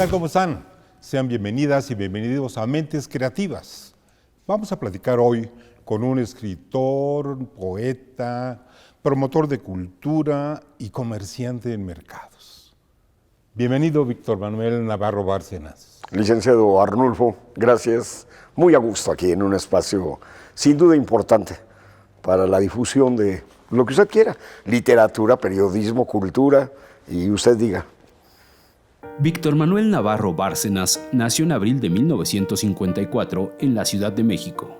tal? ¿Cómo están? Sean bienvenidas y bienvenidos a Mentes Creativas. Vamos a platicar hoy con un escritor, poeta, promotor de cultura y comerciante en mercados. Bienvenido, Víctor Manuel Navarro Bárcenas. Licenciado Arnulfo, gracias. Muy a gusto aquí en un espacio sin duda importante para la difusión de lo que usted quiera. Literatura, periodismo, cultura y usted diga. Víctor Manuel Navarro Bárcenas nació en abril de 1954 en la Ciudad de México.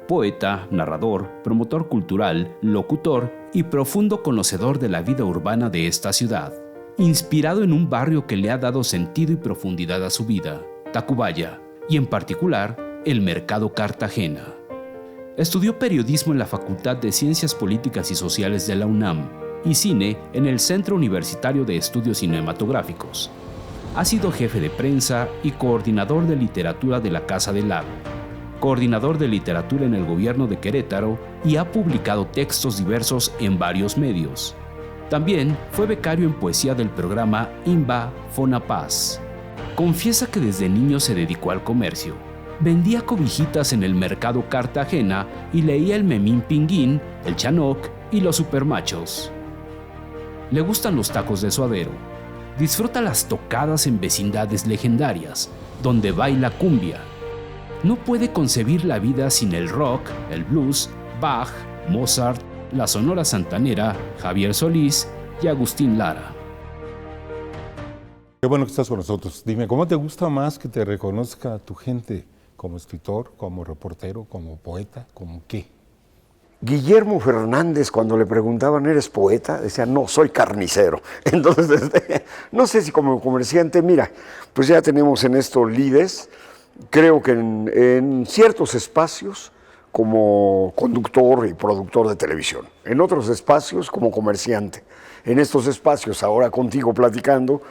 Poeta, narrador, promotor cultural, locutor y profundo conocedor de la vida urbana de esta ciudad. Inspirado en un barrio que le ha dado sentido y profundidad a su vida, Tacubaya, y en particular, el Mercado Cartagena. Estudió periodismo en la Facultad de Ciencias Políticas y Sociales de la UNAM y cine en el Centro Universitario de Estudios Cinematográficos. Ha sido jefe de prensa y coordinador de literatura de la Casa del Lago, coordinador de literatura en el gobierno de Querétaro y ha publicado textos diversos en varios medios. También fue becario en poesía del programa INBA Fonapaz. Confiesa que desde niño se dedicó al comercio. Vendía cobijitas en el Mercado Cartagena y leía el Memín Pinguín, el Chanoc y los Supermachos. Le gustan los tacos de suadero. Disfruta las tocadas en vecindades legendarias, donde baila cumbia. No puede concebir la vida sin el rock, el blues, Bach, Mozart, la Sonora Santanera, Javier Solís y Agustín Lara. Qué bueno que estás con nosotros. Dime, ¿cómo te gusta más que te reconozca tu gente como escritor, como reportero, como poeta, como qué? Guillermo Fernández, cuando le preguntaban, ¿eres poeta? Decía, no, soy carnicero. Entonces, no sé si como comerciante, mira, pues ya tenemos en esto lides, creo que en ciertos espacios como conductor y productor de televisión, en otros espacios como comerciante, en estos espacios ahora contigo platicando,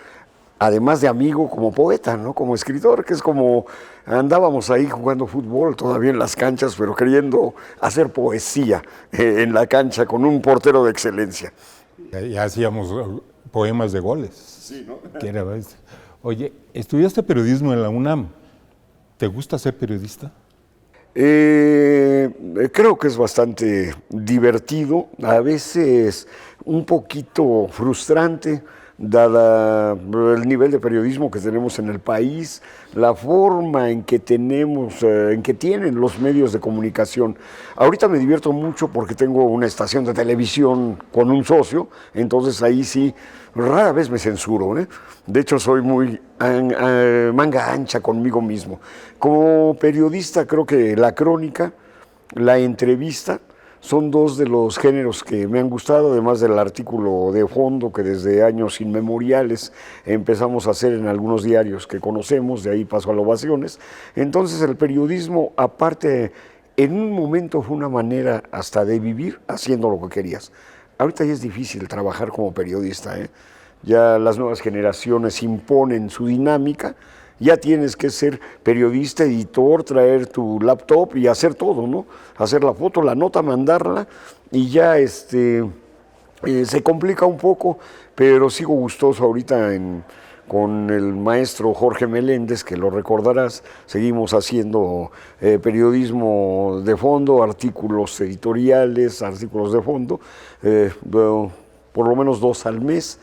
además de amigo como poeta, ¿no? Como escritor, que es como andábamos ahí jugando fútbol todavía en las canchas, pero queriendo hacer poesía en la cancha con un portero de excelencia. Ya hacíamos poemas de goles. Sí, ¿no? Oye, estudiaste periodismo en la UNAM. ¿Te gusta ser periodista? Creo que es bastante divertido, a veces un poquito frustrante, dada el nivel de periodismo que tenemos en el país, la forma en que tienen los medios de comunicación. Ahorita me divierto mucho porque tengo una estación de televisión con un socio, entonces ahí sí, rara vez me censuro, ¿eh? De hecho soy muy manga ancha conmigo mismo. Como periodista creo que la crónica, la entrevista, son dos de los géneros que me han gustado, además del artículo de fondo que desde años inmemoriales empezamos a hacer en algunos diarios que conocemos, de ahí paso a las ovaciones. Entonces el periodismo, aparte, en un momento fue una manera hasta de vivir haciendo lo que querías. Ahorita ya es difícil trabajar como periodista, ¿eh? Ya las nuevas generaciones imponen su dinámica. Ya tienes que ser periodista, editor, traer tu laptop y hacer todo, ¿no? Hacer la foto, la nota, mandarla y ya se complica un poco, pero sigo gustoso ahorita con el maestro Jorge Meléndez, que lo recordarás, seguimos haciendo periodismo de fondo, artículos editoriales, artículos de fondo, por lo menos 2 al mes.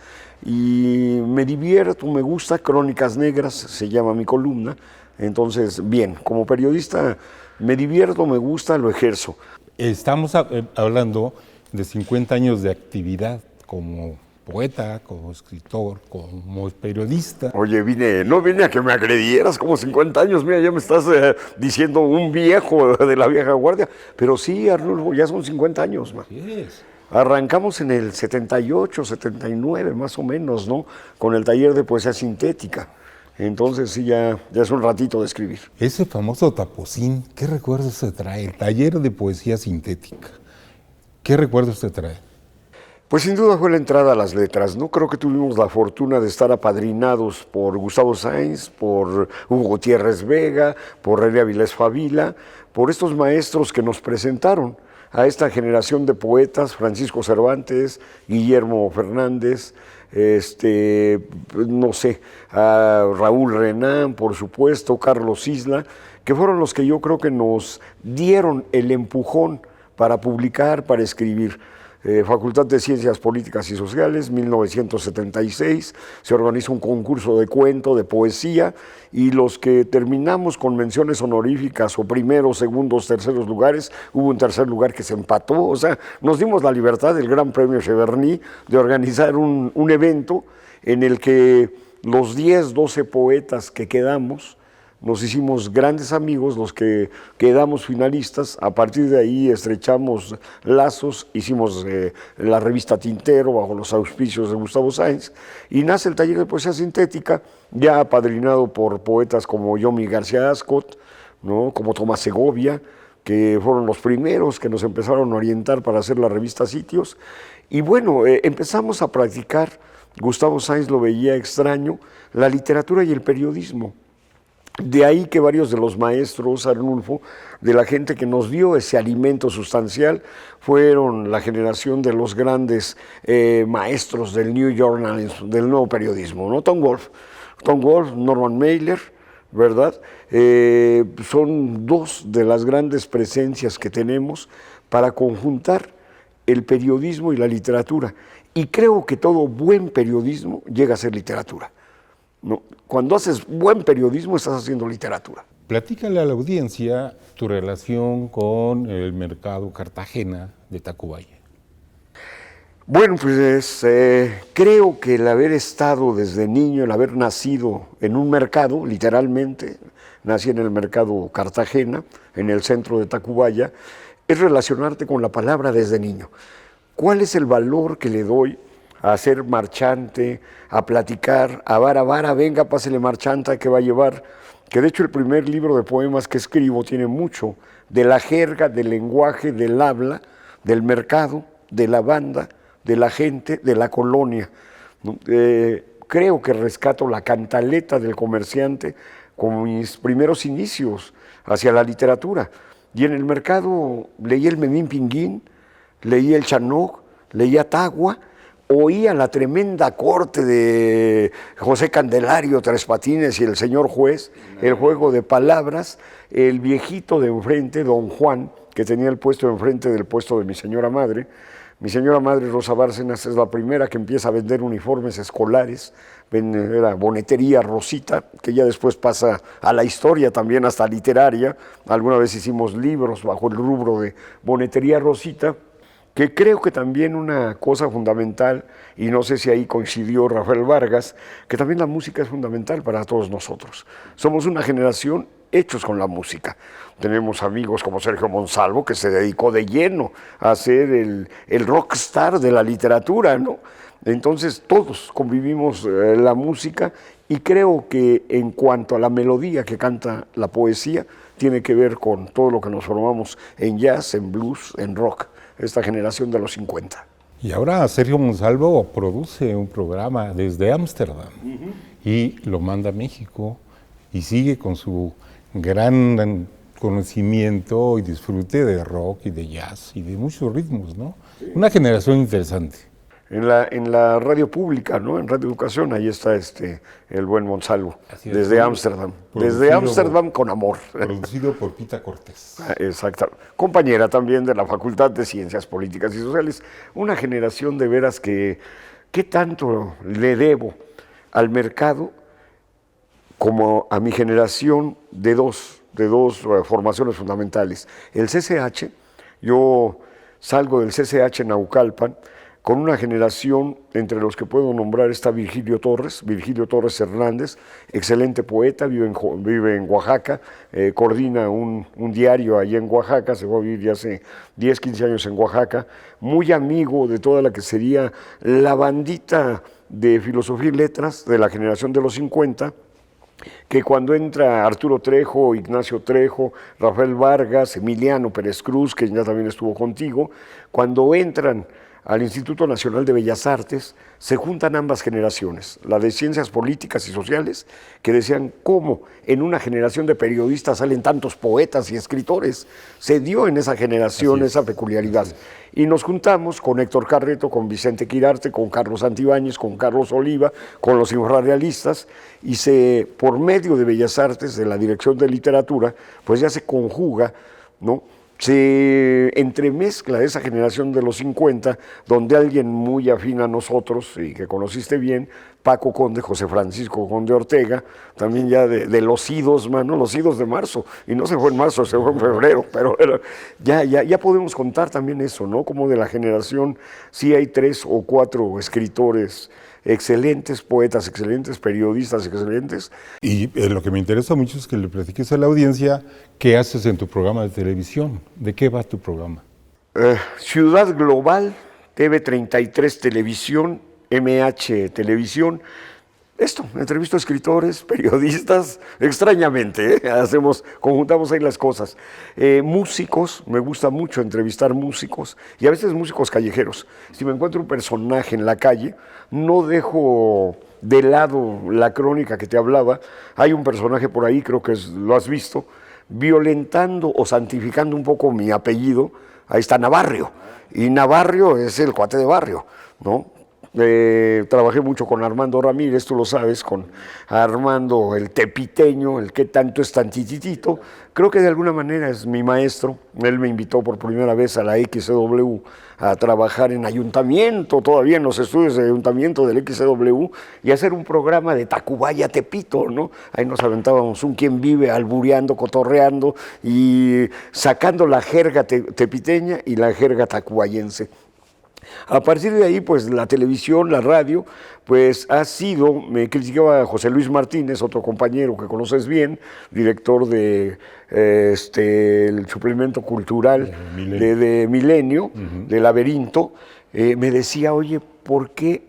Y me divierto, me gusta, Crónicas Negras se llama mi columna, entonces bien, como periodista me divierto, me gusta, lo ejerzo. Estamos hablando de 50 años de actividad como poeta, como escritor, como periodista. Oye, no vine a que me agredieras como 50 años, mira, ya me estás diciendo un viejo de la vieja guardia, pero sí, Arnulfo, ya son 50 años, man. Yes. Arrancamos en el 78, 79 más o menos, ¿no? Con el taller de poesía sintética. Entonces sí, ya es un ratito de escribir. Ese famoso Tapocín, ¿qué recuerdos te trae? El taller de poesía sintética. ¿Qué recuerdos te trae? Pues sin duda fue la entrada a las letras, ¿no? Creo que tuvimos la fortuna de estar apadrinados por Gustavo Sáenz, por Hugo Gutiérrez Vega, por René Avilés Favila, por estos maestros que nos presentaron a esta generación de poetas, Francisco Cervantes, Guillermo Fernández, no sé, a Raúl Renán, por supuesto, Carlos Isla, que fueron los que yo creo que nos dieron el empujón para publicar, para escribir. Facultad de Ciencias Políticas y Sociales, 1976, se organiza un concurso de cuento, de poesía, y los que terminamos con menciones honoríficas o primeros, segundos, terceros lugares, hubo un tercer lugar que se empató, o sea, nos dimos la libertad del Gran Premio Cheverny de organizar un evento en el que los 10, 12 poetas que quedamos, nos hicimos grandes amigos, los que quedamos finalistas. A partir de ahí estrechamos lazos, hicimos la revista Tintero bajo los auspicios de Gustavo Sáenz, y nace el taller de poesía sintética, ya apadrinado por poetas como Yomi García Ascot, ¿no? Como Tomás Segovia, que fueron los primeros que nos empezaron a orientar para hacer la revista Sitios. Y bueno, empezamos a practicar, Gustavo Sáenz lo veía extraño, la literatura y el periodismo. De ahí que varios de los maestros, Arnulfo, de la gente que nos dio ese alimento sustancial, fueron la generación de los grandes maestros del New Journalism, del nuevo periodismo, ¿no? Tom Wolfe, Norman Mailer, ¿verdad? Son dos de las grandes presencias que tenemos para conjuntar el periodismo y la literatura. Y creo que todo buen periodismo llega a ser literatura. No, cuando haces buen periodismo estás haciendo literatura. Platícale a la audiencia tu relación con el mercado Cartagena de Tacubaya. Bueno, pues creo que el haber estado desde niño, el haber nacido en un mercado, literalmente, nací en el mercado Cartagena, en el centro de Tacubaya, es relacionarte con la palabra desde niño. ¿Cuál es el valor que le doy a ser marchante, a platicar, a vara, venga, pásele marchanta, que va a llevar? Que de hecho el primer libro de poemas que escribo tiene mucho de la jerga, del lenguaje, del habla, del mercado, de la banda, de la gente, de la colonia. Creo que rescato la cantaleta del comerciante como mis primeros inicios hacia la literatura. Y en el mercado leí el Memín Pinguín, leí el Chanoc, leí a Tagua, oía la tremenda corte de José Candelario, Tres Patines y el señor juez, el juego de palabras, el viejito de enfrente, don Juan, que tenía el puesto enfrente del puesto de mi señora madre. Mi señora madre, Rosa Bárcenas, es la primera que empieza a vender uniformes escolares, era Bonetería Rosita, que ya después pasa a la historia también, hasta literaria. Alguna vez hicimos libros bajo el rubro de Bonetería Rosita, que creo que también una cosa fundamental, y no sé si ahí coincidió Rafael Vargas, que también la música es fundamental para todos nosotros. Somos una generación hechos con la música. Tenemos amigos como Sergio Monsalvo, que se dedicó de lleno a ser el rockstar de la literatura, ¿no? Entonces todos convivimos la música, y creo que en cuanto a la melodía que canta la poesía, tiene que ver con todo lo que nos formamos en jazz, en blues, en rock, esta generación de los 50. Y ahora Sergio Monsalvo produce un programa desde Ámsterdam y lo manda a México y sigue con su gran conocimiento y disfrute de rock y de jazz y de muchos ritmos, ¿no? Sí. Una generación interesante. En la radio pública, ¿no? En Radio Educación, ahí está el buen Monsalvo, desde Ámsterdam. Desde Ámsterdam con amor. Producido por Pita Cortés. Exacto. Compañera también de la Facultad de Ciencias Políticas y Sociales. Una generación de veras que, ¿qué tanto le debo al mercado como a mi generación de dos formaciones fundamentales? El CCH, yo salgo del CCH en Naucalpan, con una generación entre los que puedo nombrar está Virgilio Torres Hernández, excelente poeta, vive en Oaxaca, coordina un diario allá en Oaxaca, se fue a vivir ya hace 10, 15 años en Oaxaca, muy amigo de toda la que sería la bandita de filosofía y letras de la generación de los 50, que cuando entra Arturo Trejo, Ignacio Trejo, Rafael Vargas, Emiliano Pérez Cruz, que ya también estuvo contigo, cuando entran al Instituto Nacional de Bellas Artes, se juntan ambas generaciones, la de ciencias políticas y sociales, que decían cómo en una generación de periodistas salen tantos poetas y escritores. Se dio en esa generación esa peculiaridad. Y nos juntamos con Héctor Carreto, con Vicente Quirarte, con Carlos Santibáñez, con Carlos Oliva, con los infrarrealistas, y por medio de Bellas Artes, de la Dirección de Literatura, pues ya se conjuga, ¿no? Se entremezcla esa generación de los 50, donde alguien muy afín a nosotros y que conociste bien, Paco Conde, José Francisco Conde Ortega, también ya de los idos, mano, los idos de marzo, y no se fue en marzo, se fue en febrero, pero ya podemos contar también eso, ¿no? Como de la generación, sí hay 3 o 4 escritores excelentes, poetas excelentes, periodistas excelentes. Y lo que me interesa mucho es que le platiques a la audiencia qué haces en tu programa de televisión. ¿De qué va tu programa? Ciudad Global, TV33 Televisión, MH Televisión. Entrevisto a escritores, periodistas, extrañamente, conjuntamos ahí las cosas. Músicos, me gusta mucho entrevistar músicos, y a veces músicos callejeros. Si me encuentro un personaje en la calle, no dejo de lado la crónica que te hablaba. Hay un personaje por ahí, creo que lo has visto, violentando o santificando un poco mi apellido. Ahí está Navarrio, y Navarrio es el cuate de barrio, ¿no? Trabajé mucho con Armando Ramírez, tú lo sabes, con Armando el tepiteño, el que tanto es tantititito. Creo que de alguna manera es mi maestro. Él me invitó por primera vez a la XCW a trabajar en ayuntamiento, todavía en los estudios de ayuntamiento del XCW, y hacer un programa de Tacubaya Tepito, ¿no? Ahí nos aventábamos un quién vive albureando, cotorreando y sacando la jerga tepiteña y la jerga tacubayense. A partir de ahí, pues la televisión, la radio, pues me criticaba a José Luis Martínez, otro compañero que conoces bien, director de el suplemento cultural de Milenio, de Laberinto, me decía, oye, ¿por qué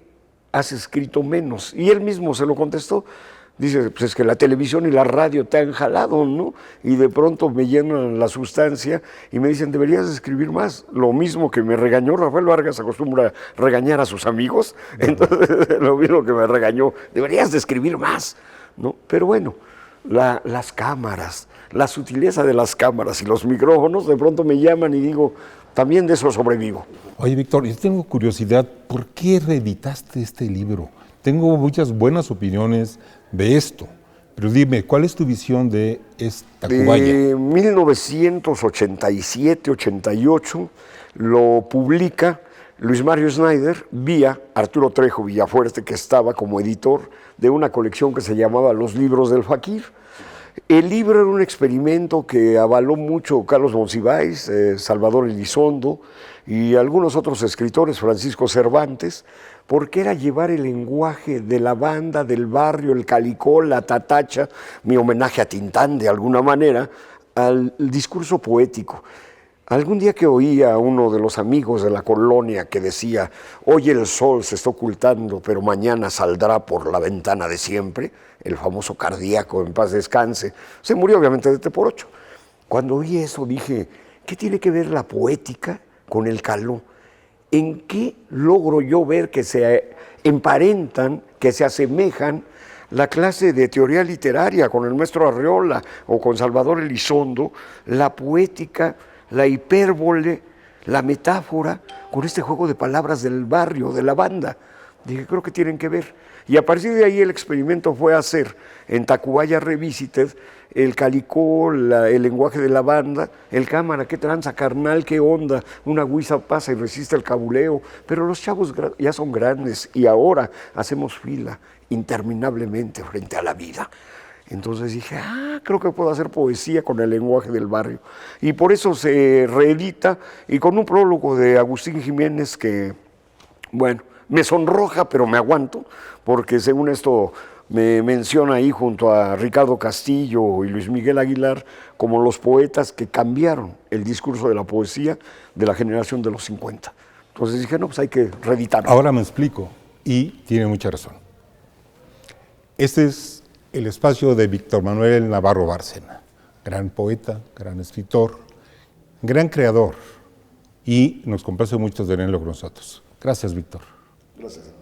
has escrito menos? Y él mismo se lo contestó. Dice, pues es que la televisión y la radio te han jalado, ¿no? Y de pronto me llenan la sustancia y me dicen, deberías escribir más. Lo mismo que me regañó Rafael Vargas, acostumbra regañar a sus amigos. Entonces, lo mismo que me regañó, deberías de escribir más, ¿no? Pero bueno, las cámaras, la sutileza de las cámaras y los micrófonos, de pronto me llaman y digo, también de eso sobrevivo. Oye, Víctor, yo tengo curiosidad, ¿por qué reeditaste este libro? Tengo muchas buenas opiniones de esto, pero dime, ¿cuál es tu visión de Tacubaya? De 1987-88 lo publica Luis Mario Snyder vía Arturo Trejo Villafuerte, que estaba como editor de una colección que se llamaba Los Libros del Fakir. El libro era un experimento que avaló mucho Carlos Monsiváis, Salvador Elizondo y algunos otros escritores, Francisco Cervantes, porque era llevar el lenguaje de la banda, del barrio, el calicó, la tatacha, mi homenaje a Tintán de alguna manera, al discurso poético. Algún día que oí a uno de los amigos de la colonia que decía, hoy el sol se está ocultando, pero mañana saldrá por la ventana de siempre, el famoso Cardíaco, en paz descanse, se murió obviamente de T/8. Cuando oí eso dije, ¿qué tiene que ver la poética con el caló? ¿En qué logro yo ver que se emparentan, que se asemejan la clase de teoría literaria con el maestro Arreola o con Salvador Elizondo, la poética, la hipérbole, la metáfora, con este juego de palabras del barrio, de la banda? Dije, creo que tienen que ver. Y a partir de ahí el experimento fue hacer en Tacubaya Revisited el calicó, el lenguaje de la banda, el cámara, qué tranza, carnal, qué onda, una guisa pasa y resiste el cabuleo, pero los chavos ya son grandes y ahora hacemos fila interminablemente frente a la vida. Entonces dije, creo que puedo hacer poesía con el lenguaje del barrio. Y por eso se reedita, y con un prólogo de Agustín Jiménez que, bueno, me sonroja, pero me aguanto, porque según esto me menciona ahí junto a Ricardo Castillo y Luis Miguel Aguilar como los poetas que cambiaron el discurso de la poesía de la generación de los 50. Entonces dije, no, pues hay que reeditarlo. Ahora me explico, y tiene mucha razón. Este es el espacio de Víctor Manuel Navarro Bárcena, gran poeta, gran escritor, gran creador, y nos complace mucho tenerlo con nosotros. Gracias, Víctor. Gracias.